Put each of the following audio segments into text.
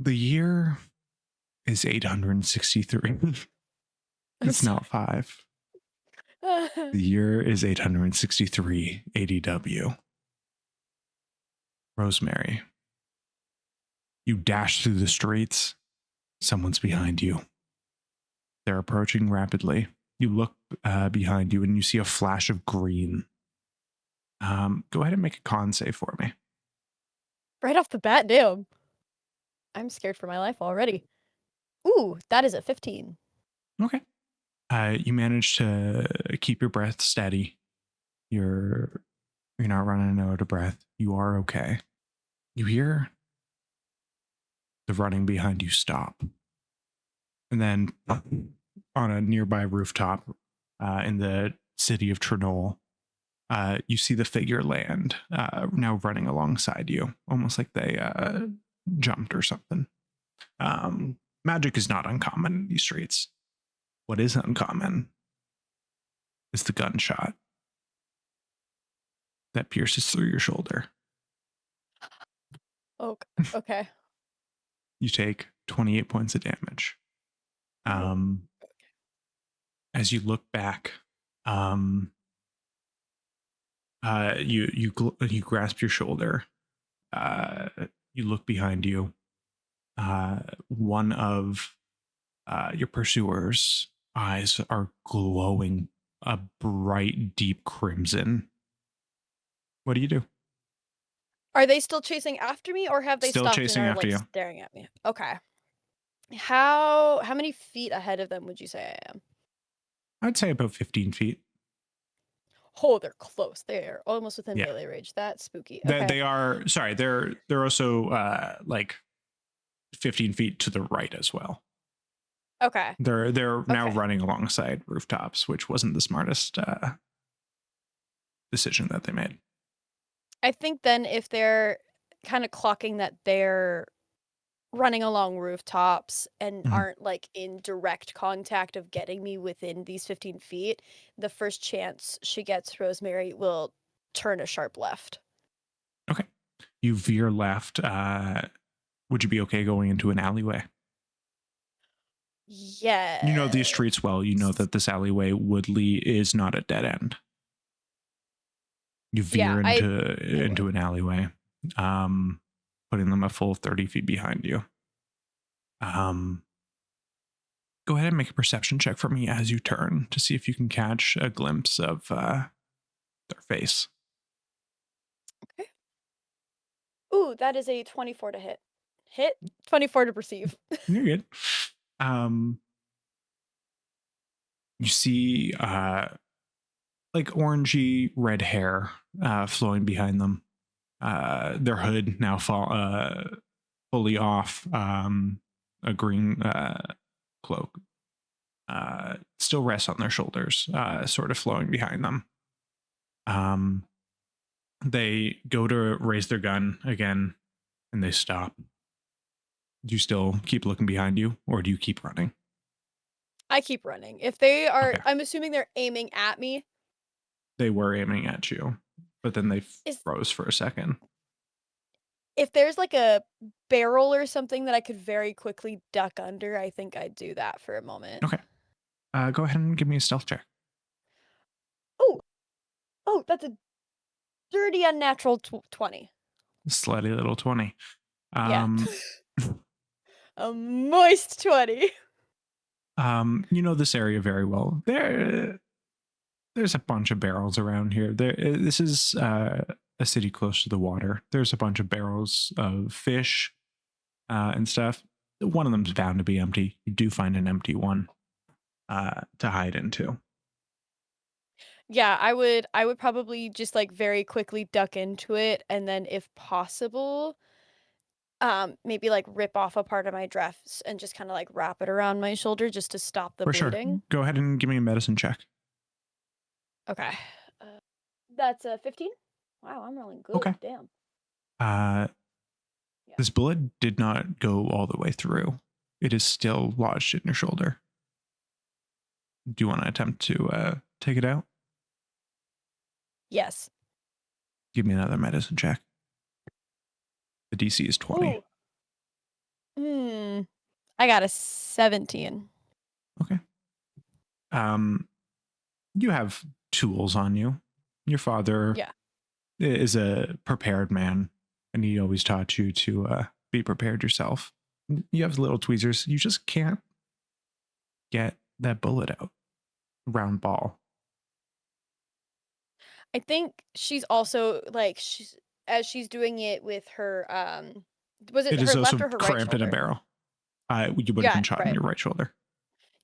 The year is 863. I'm It's sorry. not 5. The year is 863 ADW. Rosemary, you dash through the streets. Someone's behind you. They're approaching rapidly. You look behind you and you see a flash of green. Go ahead and make a con save for me. Right off the bat, damn. I'm scared for my life already. Ooh, that is a 15. Okay. You manage to keep your breath steady. You're not running out of breath. You are okay. You hear the running behind you stop. And then on a nearby rooftop in the city of Trinol, you see the figure land, now running alongside you, almost like they jumped or something. Magic is not uncommon in these streets. What is uncommon is the gunshot that pierces through your shoulder. Okay. You take 28 points of damage. As you look back, you grasp your shoulder. You look behind you. One of your pursuer's eyes are glowing a bright, deep crimson. What do you do? Are they still chasing after me, or have they Still stopped and chasing are, after like, you. staring at me? Okay. How many feet ahead of them would you say I am? I'd say about 15 feet. Oh, they're close. They're almost within Yeah. melee range. That's spooky. They, Okay. they are, sorry, they're also like 15 feet to the right as well. Okay. They're now Okay. running alongside rooftops, which wasn't the smartest decision that they made. I think then if they're kind of clocking that they're running along rooftops and Mhm. aren't, like, in direct contact of getting me within these 15 feet, the first chance she gets, Rosemary will turn a sharp left. Okay. You veer left. Would you be okay going into an alleyway? You know these Yeah. streets well. You know that this alleyway, Woodley, is not a dead end. You Yeah, veer I into would. an alleyway, putting them a full 30 feet behind you. Go ahead and make a perception check for me as you turn to see if you can catch a glimpse of their face. Okay. Ooh, that is a 24 to hit. Hit? 24 to perceive. You're good. You see like orangey red hair flowing behind them. Their hood now fully off. A green cloak still rests on their shoulders, sort of flowing behind them. They go to raise their gun again, and they stop. Do you still keep looking behind you, or do you keep running? I keep running. If they are Okay. I'm assuming they're aiming at me. They were aiming at you, but then they Is froze for a second. if there's, like, a barrel or something that I could very quickly duck under, I think I'd do that for a moment. Okay. Go ahead and give me a stealth check. Oh! Oh, that's a dirty unnatural 20. Slutty little 20. Yeah. Um, A moist 20. you know this area very well. There's a bunch of barrels around here. This is a city close to the water. There's a bunch of barrels of fish and stuff. One of them's bound to be empty. You do find an empty one to hide into. Yeah, I would probably just, like, very quickly duck into it, and then if possible, maybe, like, rip off a part of my dress and just kinda, like, wrap it around my shoulder just to stop the For sure. bleeding. Go ahead and give me a medicine check. Okay. That's a 15? Wow, I'm rolling good, Okay. damn. Uh, Yeah. this bullet did not go all the way through. It is still lodged in your shoulder. Do you want to attempt to take it out? Yes. Give me another medicine check. The DC is 20. Ooh. I got a 17. Okay. Um, you have tools on you. Your father Yeah. is a prepared man, and he always taught you to be prepared yourself. You have little tweezers. You just can't get that bullet out. Round ball. I think she's also, like, she's as she's doing it with her, was it It is her left also or her right cramped in a shoulder? barrel. You would have Yeah, been shot in right. your right shoulder.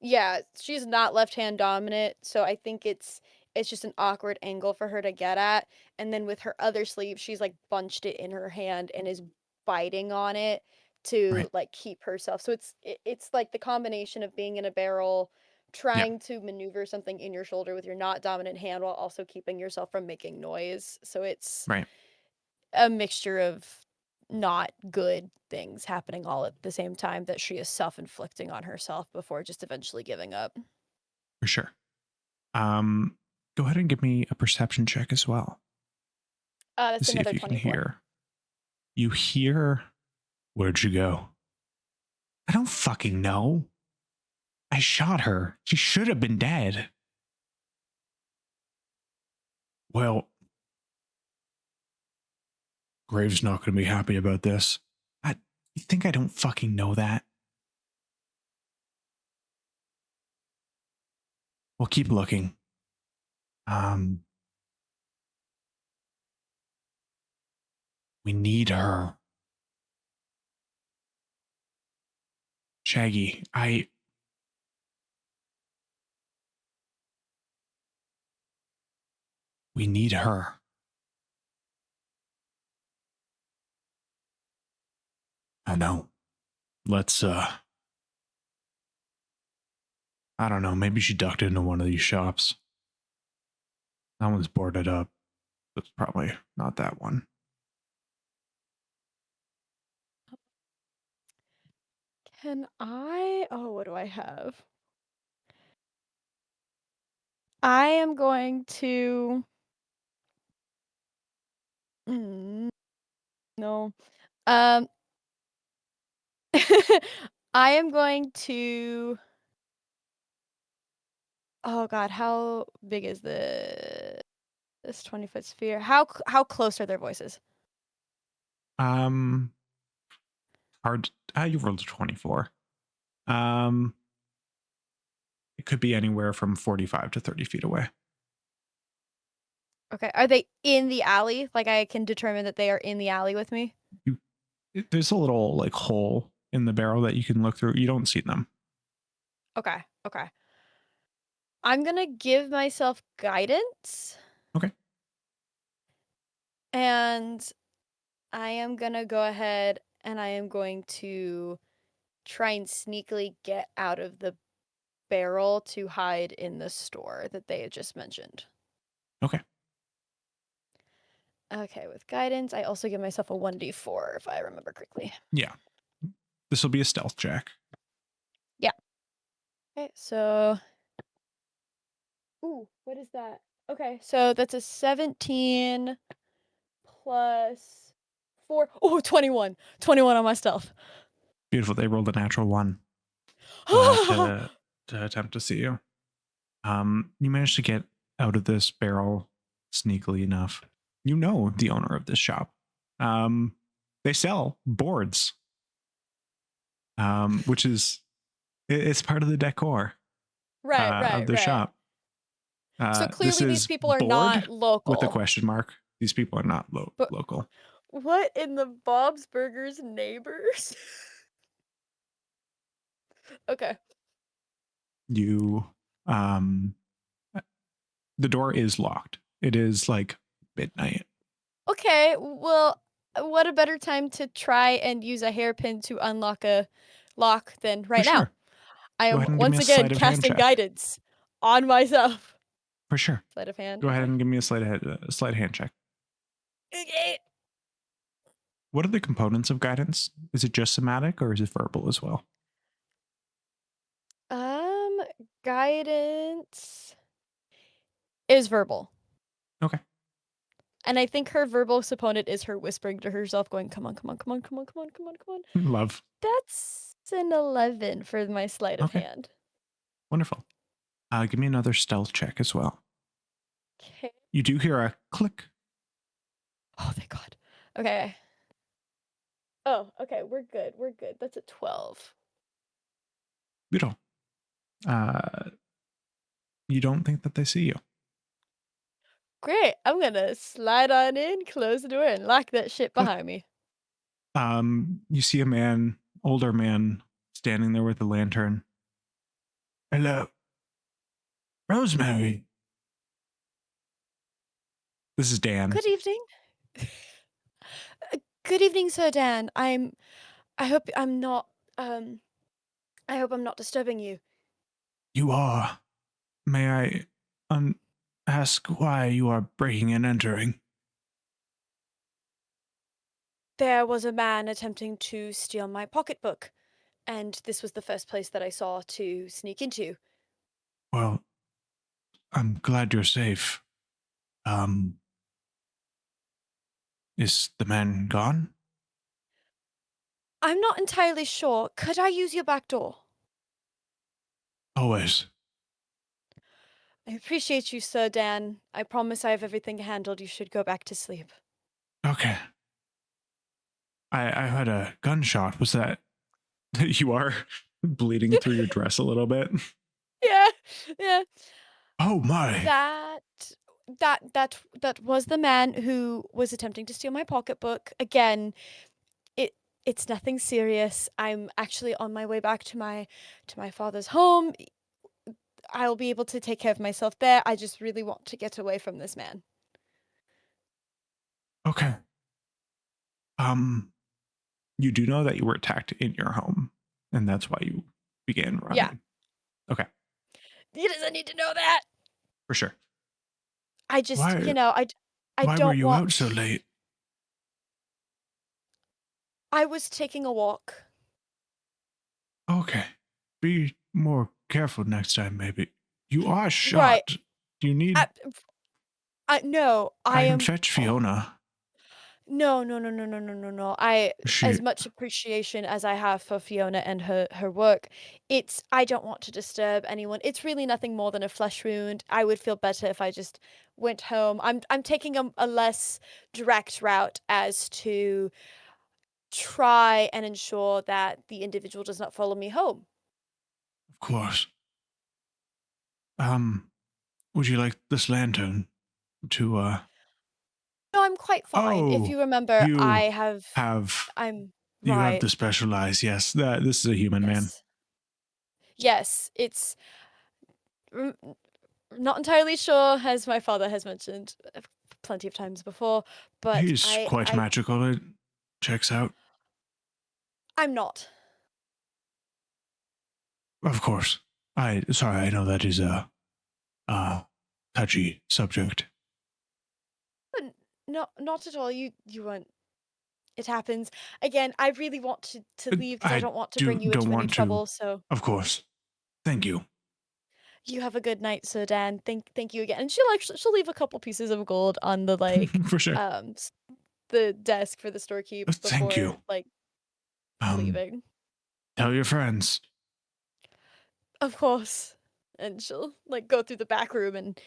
Yeah, she's not left-hand dominant, so I think it's just an awkward angle for her to get at, and then with her other sleeve, she's, like, bunched it in her hand and is biting on it to, Right. like, keep herself, so it's, like, the combination of being in a barrel, Yeah. trying to maneuver something in your shoulder with your not dominant hand while also keeping yourself from making noise, so it's Right. a mixture of not good things happening all at the same time that she is self-inflicting on herself before just eventually giving up. For sure. Um, Go ahead and give me a perception check as well to That's see if another you can 24. hear. You hear. Where'd she go? I don't fucking know. I shot her. She should have been dead. Well, Graves not going to be happy about this. You think I don't fucking know that? Well, keep looking. Um, we need her. Shaggy, we need her. I know. Let's, I don't know, maybe she ducked into one of these shops. That one's boarded up. It's probably not that one. Can I oh, what do I have? I am going to no. Um, I am going to oh god, how big is this 20-foot sphere? How close are their voices? Um, Hard. You rolled a 24. Um, it could be anywhere from 45 to 30 feet away. Okay, are they in the alley? Like, I can determine that they are in the alley with me? You, there's a little like hole in the barrel that you can look through. You don't see them. Okay, okay. I'm gonna give myself guidance, Okay. and I am gonna go ahead and I am going to try and sneakily get out of the barrel to hide in the store that they had just mentioned. Okay. Okay, with guidance, I also give myself a 1d4 if I remember correctly. Yeah. This will be a stealth check. Yeah. Okay, so ooh, what is that? Okay, so that's a 17 plus 4. Oh, 21. 21 on my stealth. Beautiful. They rolled a natural one to attempt to see you. You managed to get out of this barrel sneakily enough. You know the owner of this shop. Um, they sell boards, which is it's part of the decor Right, of right, the right. shop. So This clearly these is people are board not with a local. question mark. These people are not But local. what in the Bob's Burgers neighbors? Okay. You, um, the door is locked. It is like midnight. Okay, well, what a better time to try and use a hairpin to unlock a lock than For right now. sure. I Go am ahead and give me once a again sleight of hand casting check. guidance on myself. For sure. Sleight of hand, Go ahead okay. and give me a sleight of hand check. Okay. What are the components of guidance? Is it just somatic or is it verbal as well? Um, Guidance is verbal. Okay. And I think her verbal opponent is her whispering to herself going, "Come on, come on, come on, come on, come on, come on, come on." Love. That's an 11 for my sleight of Okay, hand. wonderful. Give me another stealth check as well. 'Kay. You do hear a click. Oh, thank God. Okay. Oh, okay, we're good, we're good. That's a 12. Beautiful. Uh, you don't think that they see you. Great, I'm gonna slide on in, close the door, and lock that shit Click. behind me. You see a man, older man, standing there with a lantern. Hello, Rosemary. This is Dan. Good evening. Good evening, Sir Dan. I hope I'm not, um, I hope I'm not disturbing you. You are. May I ask why you are breaking and entering? There was a man attempting to steal my pocketbook, and this was the first place that I saw to sneak into. Well, I'm glad you're safe. Um, is the man gone? I'm not entirely sure. Could I use your back door? Always. I appreciate you, Sir Dan. I promise I have everything handled. You should go back to sleep. Okay. I heard a gunshot. Was that you are bleeding through your dress a little bit? Yeah, yeah. Oh my. That that was the man who was attempting to steal my pocketbook. Again, it it's nothing serious. I'm actually on my way back to my father's home. I'll be able to take care of myself there. I just really want to get away from this man. Okay. Um, you do know that you were attacked in your home, and that's why you began Yeah. running. Okay, He doesn't need to know that. for sure. I just, Why I why were don't you out so want. late? I was taking a walk. Okay. Be more careful next time, maybe. You are Right. shot. Do you need No, I I can am. fetch Oh, Fiona. no, no, no, no, no, no, no, no. I as She much appreciation as I have for Fiona and her work, I don't want to disturb anyone. It's really nothing more than a flesh wound. I would feel better if I just went home. I'm taking a less direct route as to try and ensure that the individual does not follow me home. of course. Um, would you like this lantern to No, I'm quite fine. If Oh, you remember, you have I'm you have right. the special eyes, yes. That this is a human man. Yes. Yes, it's mm, not entirely sure, as my father has mentioned plenty of times before, but He's quite magical. It checks out. I'm not. Of course. I know that is a touchy subject. N- No, not at all. You weren't. It happens. Again, I really want to leave because I I don't want to do bring you don't into any want to. trouble. So Of course. Thank you. you have a good night, Sir Dan. Thank you again. And she'll leave a couple pieces of gold on the For sure. the desk for the storekeep Thank before you. like Um, leaving. tell your friends. Of course. And she'll like go through the back room and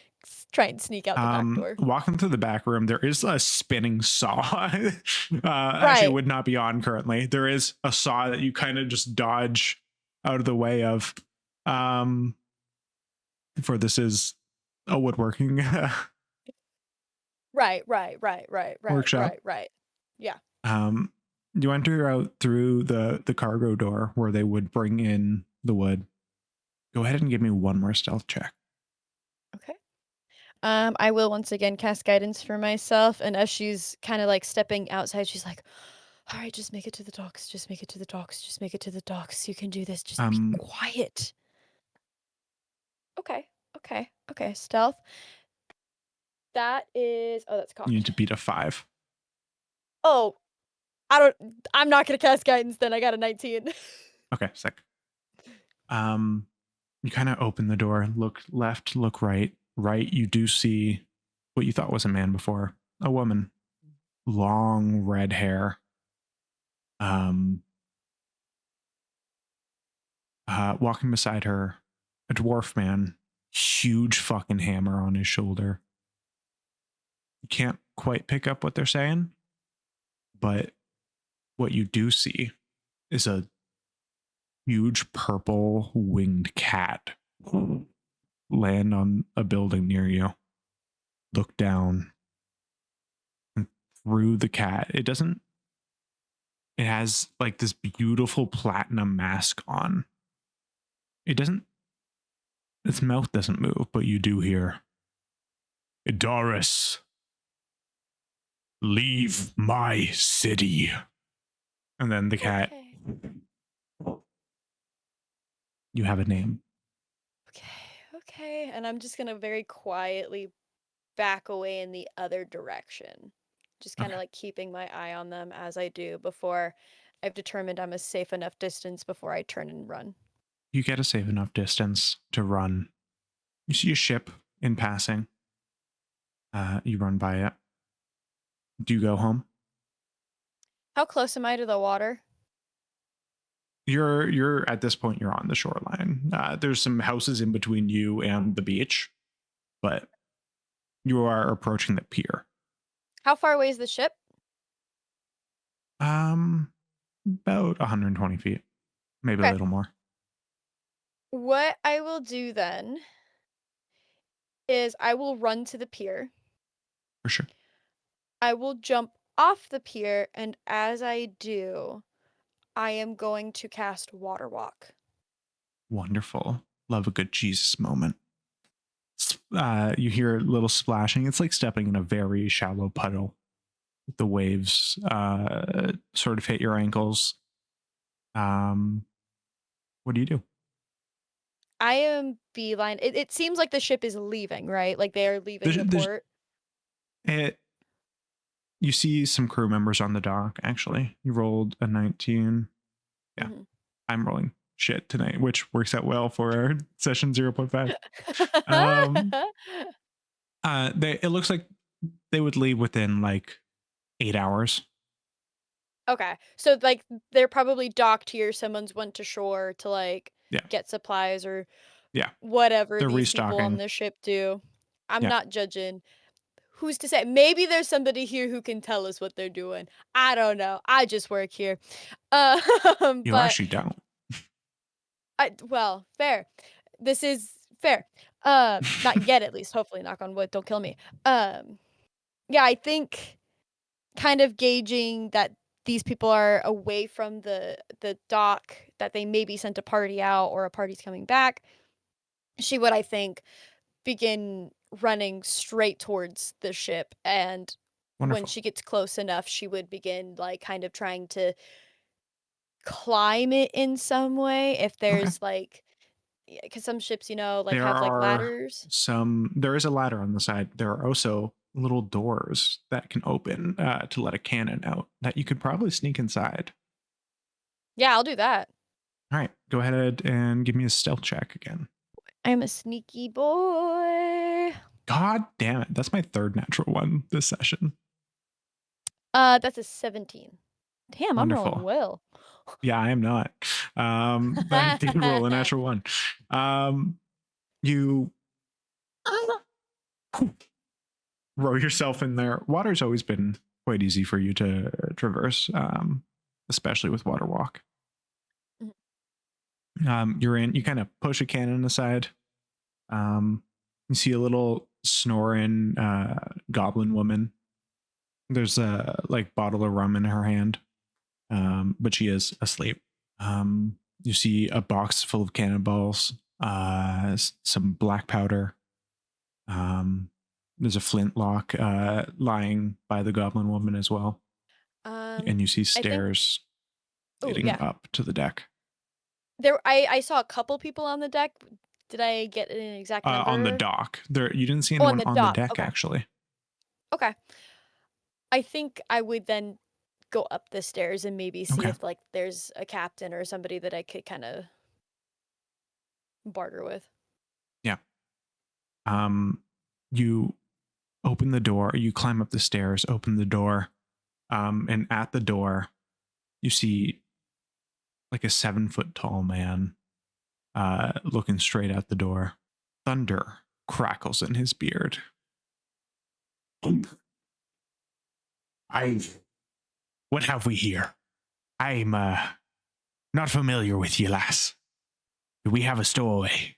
try and sneak out the back door. Walking through the back room, there is a spinning saw. Actually, it Right. would not be on currently. There is a saw that you kind of just dodge out of the way of. Um, for this is a woodworking Right, right, right, right, right, workshop. right, right. Yeah. Um, you enter out through the cargo door where they would bring in the wood. Go ahead and give me one more stealth check. Okay. I will once again cast guidance for myself, and as she's kind of like stepping outside, she's like, "All right, just make it to the docks. Just make it to the docks. Just make it to the docks. You can do this. Just be Um, quiet." Okay. Okay. Okay. Stealth. That is. Oh, that's you need cocked. to beat a 5. Oh, I don't. I'm not gonna cast guidance then. I got a 19. Okay, sick. Um, you kind of open the door, look left, look right. Right, you do see what you thought was a man before. a woman, long red hair, um, walking beside her, a dwarf man, huge fucking hammer on his shoulder. You can't quite pick up what they're saying, but what you do see is a huge purple winged cat land on a building near you. Look down, and through the cat, it has like this beautiful platinum mask on. It doesn't, its mouth doesn't move, but you do hear, Idaris, leave my city. And then the cat, Okay. you have a name. Okay. Okay. And I'm just gonna very quietly back away in the other direction. Just kind Okay. of like keeping my eye on them as I do before I've determined I'm a safe enough distance before I turn and run. You get a safe enough distance to run. You see a ship in passing. You run by it. Do you go home? How close am I to the water? You're at this point you're on the shoreline. There's some houses in between you and the beach, but you are approaching the pier. How far away is the ship? Um, about 120 feet, maybe a Okay. little more, What I will do then is I will run to the pier. for sure. I will jump off the pier, and as I do, I am going to cast Water Walk. Wonderful. Love a good Jesus moment. You hear a little splashing. It's like stepping in a very shallow puddle. The waves sort of hit your ankles. Um, what do you do? I am beeline. It seems like the ship is leaving, right? Like they are leaving the There's, port. it, you see some crew members on the dock, actually. You rolled a 19. Yeah, Mhm. I'm rolling shit tonight, which works out well for our session 0.5. Um, it looks like they would leave within like 8 hours. Okay. So, like, they're probably docked here, someone's went to shore to, like, Yeah, get supplies or yeah. whatever They're these people on restocking. the ship do. I'm Yeah, not judging. Who's to say? Maybe there's somebody here who can tell us what they're doing. I don't know. I just work here. you But actually don't. well, fair. This is fair. Not yet at least, hopefully, knock on wood, don't kill me. Um, yeah, I think kind of gauging that these people are away from the dock, that they maybe sent a party out or a party's coming back, she would, I think, begin running straight towards the ship, and when Wonderful. she gets close enough, she would begin, like, kind of trying to climb it in some way if Okay. there's, like, because some ships, like, There have, like, are ladders. there is a ladder on the side. There are also little doors that can open to let a cannon out that you could probably sneak inside. Yeah, I'll do that. All right, go ahead and give me a stealth check again. I'm a sneaky boy. God damn it. That's my third natural one this session. That's a 17. Damn, I'm rolling Wonderful. well. Yeah, I am not. I did roll a natural one. You row yourself in there. Water's always been quite easy for you to traverse, especially with water walk. Mhm. You're in, you kind of push a cannon aside. You see a little snoring goblin woman. There's a like bottle of rum in her hand, but she is asleep. You see a box full of cannonballs, some black powder. Um, there's a flintlock lying by the goblin woman as well, Um, and you see I think stairs oh, leading yeah. up to the deck. I saw a couple people on the deck. Did I get an exact On the number? dock. There, you didn't see Oh, on anyone the on the dock. deck Okay. actually. Okay. I think I would then go up the stairs and maybe see Okay, if, like, there's a captain or somebody that I could kinda barter with. yeah. You open the door. You climb up the stairs, open the door, and at the door, you see like a 7 foot tall man looking straight at the door. Thunder crackles in his beard. I. What have we here? I'm not familiar with you, lass. Do we have a stowaway?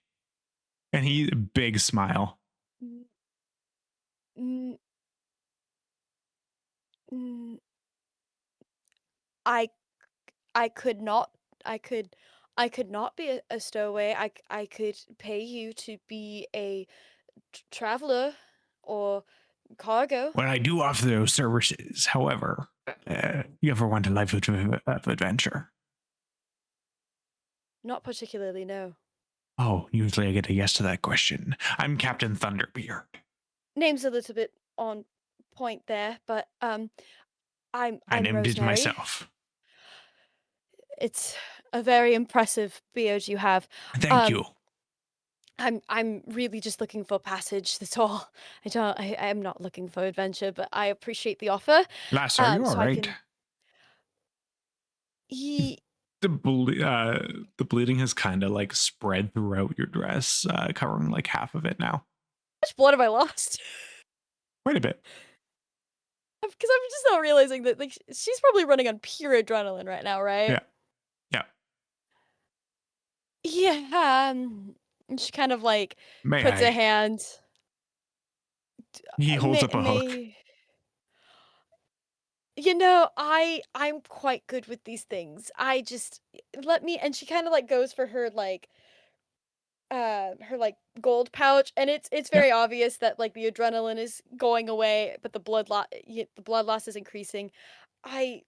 And he big smile. Mm, mm, mm, I I could not I could I could not be a stowaway. I could pay you to be a traveler or cargo. When I do offer those services, however, you ever want a life of adventure? Not particularly, no. Oh, usually I get a yes to that question. I'm Captain Thunderbeard. Name's a little bit on point there, but I I'm named it Rosemary. myself. It's a very impressive beard you have. Thank Um you. I'm really just looking for passage, that's all. I am not looking for adventure, but I appreciate the offer. Lass, are you all So I right? can Ye The bleeding has kind of like spread throughout your dress, covering like half of it now. how much blood have I lost? Quite a bit. Because I'm just now realizing that like she's probably running on pure adrenaline right now, right? Yeah. Yeah. Yeah. And she kind of like May puts a I? hand. He holds up a hook. May you know, I'm quite good with these things. I just let me and she kind of like goes for her like gold pouch and it's Yeah. very obvious that like the adrenaline is going away but the blood loss is increasing. I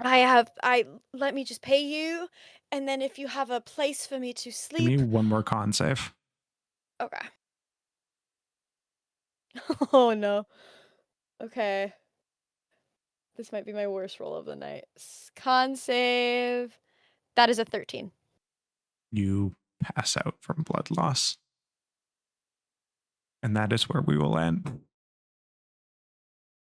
I let me just pay you and then if you have a place for me to Give me sleep. one more con save. Okay. Oh no. Okay. This might be my worst roll of the night. Con save. That is a 13. You pass out from blood loss. And that is where we will end.